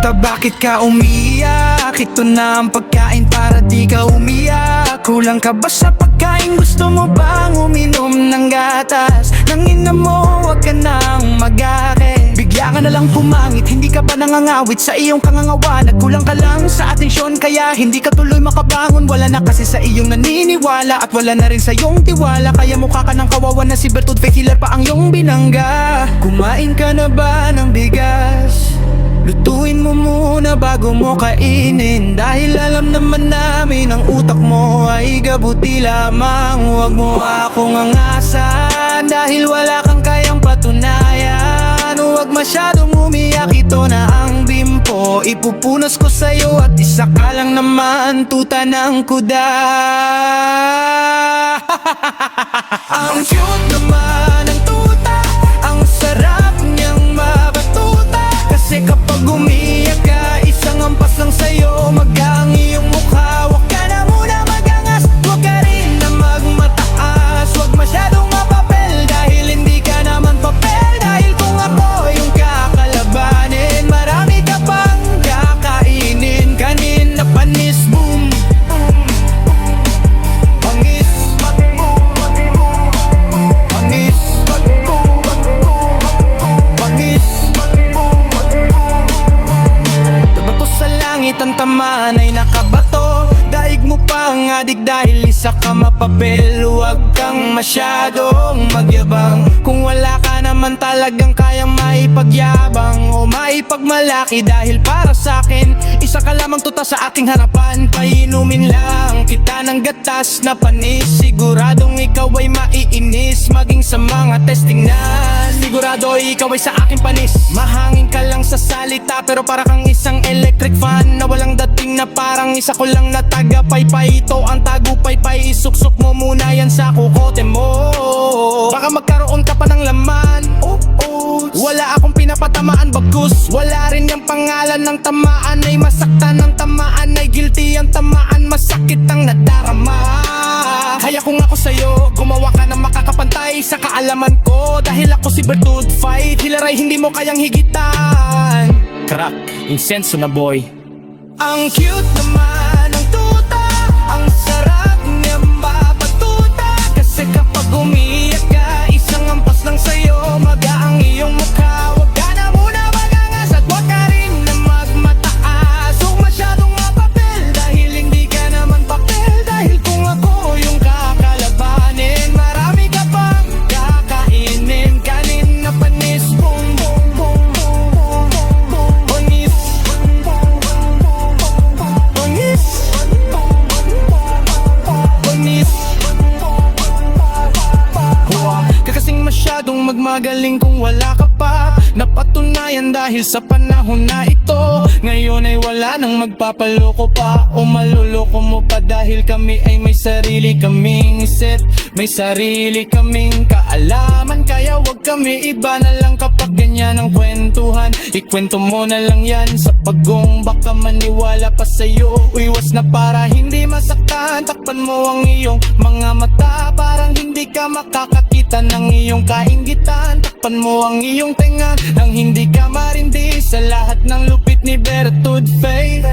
puta, bakit ka umiyak? Ito na ang pagkain para di ka umiyak. Kulang ka ba sa pagkain? Gusto mo bang uminom ng gatas? Nang ina mo, wag ka nang mag-ake. Bigla ka na lang pumangit, hindi ka ba nangangawit sa iyong kangangawa? Nagkulang ka lang sa atensyon, kaya hindi ka tuloy makabangon. Wala na kasi sa iyong naniniwala, at wala na rin sa iyong tiwala. Kaya mukha ka ng kawawa na si Bertud, fake healer pa ang iyong binangga. Kumain ka na ba ng bigas? Lutuin mo muna bago mo kainin, dahil alam naman namin ang utak mo ay gabuti lamang. Huwag mo akong angasan dahil wala kang kayang patunayan. Huwag masyadong umiyak, ito na ang bimpo. Ipupunas ko sa'yo at isa ka lang naman, tuta ng kuda. Ang cute naman ng tuta, ang sarap niyang mabatuta. Kasi kapag umiyak ka, isang ampas lang sa'yo magang iyong mukha. Huwag ka na muna magangas, huwag ka rin na magmataas. Huwag masyadong mapapel dahil hindi ka naman papel. Dahil kung ako yung kakalabanin, marami ka pang kakainin. Kanina panis, boom, pangis, pangis, pangis. Tabato sa langit ang tamaan ay nakabato. Daig mo pang adik dahil isa ka mapapel. Huwag kang masyadong magyabang kung wala ka naman talagang kayang maipagyabang o maipagmalaki. Dahil para sa'kin, isa ka lamang tuta sa aking harapan. Painumin lang kita ng gatas na panis. Siguradong ikaw ay maiinis, maging sa mga testing na sigurado ikaw ay sa aking panis. Mahangin ka lang sa salita, pero para kang isang electric fan na walang dating, na parang isa ko lang na taga-paypay. Ito ang tagupaypay, isuksok mo muna yan sa kukote mo. Baka magkaroon ka pa ng laman. Wala akong pinapatamaan bagus, wala rin yung pangalan ng tamaan. Ay masaktan ng tamaan, ay guilty ang tamaan. Masakit ang nadarama. Kaya kung ako sa'yo, gumawa ka ng makakapantay sa kaalaman ko. Dahil ako si Bertud, fight healer ay hindi mo kayang higitan. Crack, insenso na boy. Ang cute naman ng tuta, ang sarap niya mabatuta. Kasi kapag umiyak ka, isang ampas lang sa'yo magaang iyong mukha. Huwag ka na muna magangas at huwag ka rin na magmataas. Huwag masyadong mapapel dahil hindi ka naman papel. Dahil kung ako yung kakalabanin, marami ka pang kakainin. Kanin na panis, boom, boom, boom, boom, boom, panis, panis, panis. Kakasing masyadong magmagaling kung wala ka pa. Napatunayan dahil sa panahon na ito. Ngayon ay wala nang magpapaloko pa o maluloko mo pa. Dahil kami ay may sarili kaming set, may sarili kaming kaalaman. Kaya wag kami iba na lang kapag ganyan ang kwentuhan. Ikwento mo na lang yan sa pagong, baka maniwala pa sa'yo. Iwas na para hindi masaktan, takpan mo ang iyong mga mata. Parang hindi ka makakakita ng iyong kaingitan. Takpan mo ang iyong tenga nang hindi ka marindi sa lahat ng lupit ni Bertud Faith.